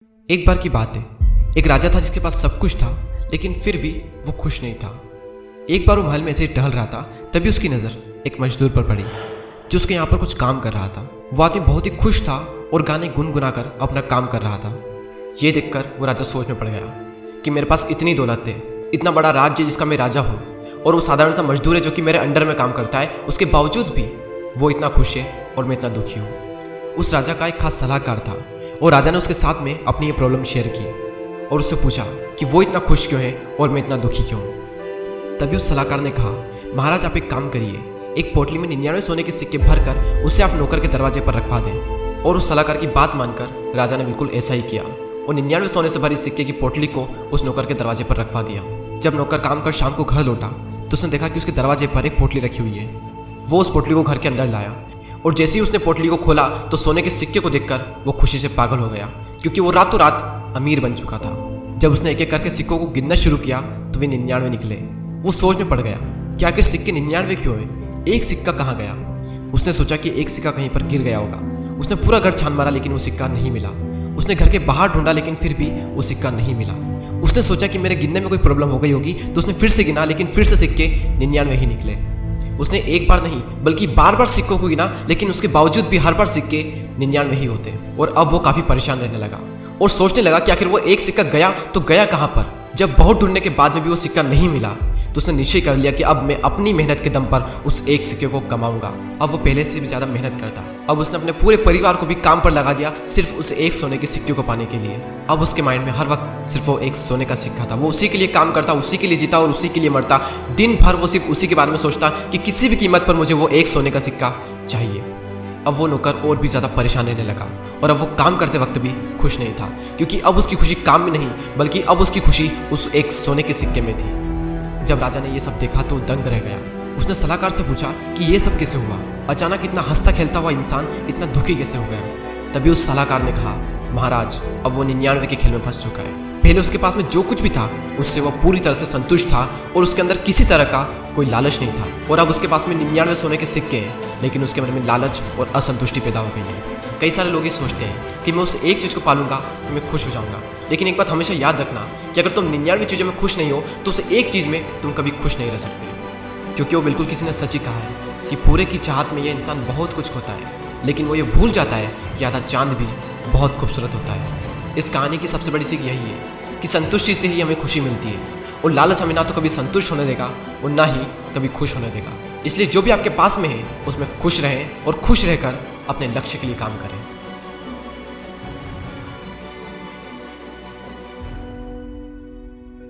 एक बार की बात है, एक राजा था जिसके पास सब कुछ था, लेकिन फिर भी वो खुश नहीं था। एक बार वो महल में ऐसे ही टहल रहा था, तभी उसकी नज़र एक मजदूर पर पड़ी जो उसके यहाँ पर कुछ काम कर रहा था। वो आदमी बहुत ही खुश था और गाने गुनगुना कर अपना काम कर रहा था। ये देखकर वो राजा सोच में पड़ गया कि मेरे पास इतनी दौलत है, इतना बड़ा राज्य जिसका मैं राजा हूँ, और वो साधारण सा मजदूर है जो कि मेरे अंडर में काम करता है, उसके बावजूद भी वो इतना खुश है और मैं इतना दुखी हूँ। उस राजा का एक खास सलाहकार था और राजा ने उसके साथ में अपनी ये प्रॉब्लम शेयर की और उससे पूछा कि वो इतना खुश क्यों है और मैं इतना दुखी क्यों। तभी उस सलाहकार ने कहा, महाराज आप एक काम करिए, एक पोटली में 99 सोने के सिक्के भरकर उसे आप नौकर के दरवाजे पर रखवा दें। और उस सलाहकार की बात मानकर राजा ने बिल्कुल ऐसा ही किया और 99 सोने से भरी सिक्के की पोटली को उस नौकर के दरवाजे पर रखवा दिया। जब नौकर काम कर शाम को घर लौटा तो उसने देखा कि उसके दरवाजे पर एक पोटली रखी हुई है। वो उस पोटली को घर के अंदर लाया और जैसे ही उसने पोटली को खोला तो सोने के सिक्के को देखकर वो खुशी से पागल हो गया, क्योंकि वो रातों रात अमीर बन चुका था। जब उसने एक एक करके सिक्कों को गिनना शुरू किया तो वे 99 निकले। वो सोच में पड़ गया कि आखिर सिक्के 99 क्यों है, एक सिक्का कहाँ गया। उसने सोचा कि एक सिक्का कहीं पर गिर गया होगा। उसने पूरा घर छान मारा लेकिन वो सिक्का नहीं मिला। उसने घर के बाहर ढूंढा लेकिन फिर भी वो सिक्का नहीं मिला। उसने सोचा कि मेरे गिनने में कोई प्रॉब्लम हो गई होगी, तो उसने फिर से गिना लेकिन फिर से सिक्के 99 ही निकले। उसने एक बार नहीं बल्कि बार बार सिक्कों को गिना, लेकिन उसके बावजूद भी हर बार सिक्के 99 ही होते। और अब वो काफी परेशान रहने लगा और सोचने लगा कि आखिर वो एक सिक्का गया तो गया कहाँ पर। जब बहुत ढूंढने के बाद में भी वो सिक्का नहीं मिला तो उसने निश्चय कर लिया कि अब मैं अपनी मेहनत के दम पर उस एक सिक्के को कमाऊंगा। अब वो पहले से भी ज्यादा मेहनत करता। अब उसने अपने पूरे परिवार को भी काम पर लगा दिया सिर्फ उस एक सोने के सिक्के को पाने के लिए। अब उसके माइंड में हर वक्त सिर्फ वो एक सोने का सिक्का था। वो उसी के लिए काम करता, उसी के लिए जीता और उसी के लिए मरता। दिन भर वो सिर्फ उसी के बारे में सोचता कि किसी भी कीमत पर मुझे वो एक सोने का सिक्का चाहिए। अब वो नौकर और भी ज़्यादा परेशान रहने लगा और अब वो काम करते वक्त भी खुश नहीं था, क्योंकि अब उसकी खुशी काम में नहीं बल्कि अब उसकी खुशी उस एक सोने के सिक्के में थी। जब राजा ने ये सब देखा तो दंग रह गया। उसने सलाहकार से पूछा कि ये सब कैसे हुआ, अचानक इतना हंसता खेलता हुआ इंसान इतना दुखी कैसे हो गया। तभी उस सलाहकार ने कहा, महाराज अब वो 99 के खेल में फंस चुका है। पहले उसके पास में जो कुछ भी था उससे वो पूरी तरह से संतुष्ट था और उसके अंदर किसी तरह का कोई लालच नहीं था। और अब उसके पास में 99 सोने के सिक्के हैं, लेकिन उसके मन में लालच और असंतुष्टि पैदा हो गई है। कई सारे लोग ये सोचते हैं कि मैं उस एक चीज़ को पालूंगा तो मैं खुश हो जाऊंगा, लेकिन एक बात हमेशा याद रखना कि अगर तुम 99 चीज़ों में खुश नहीं हो तो उस एक चीज़ में तुम कभी खुश नहीं रह सकते। क्योंकि वो बिल्कुल किसी ने सच ही कहा है कि पूरे की चाहत में यह इंसान बहुत कुछ खोता है, लेकिन वो ये भूल जाता है कि आधा चांद भी बहुत खूबसूरत होता है। इस कहानी की सबसे बड़ी सीख यही है कि संतुष्टि से ही हमें खुशी मिलती है, और लालच हमें ना तो कभी संतुष्ट होने देगा और ना ही कभी खुश होने देगा। इसलिए जो भी आपके पास में है उसमें खुश रहें और खुश रहकर अपने लक्ष्य के लिए काम करें।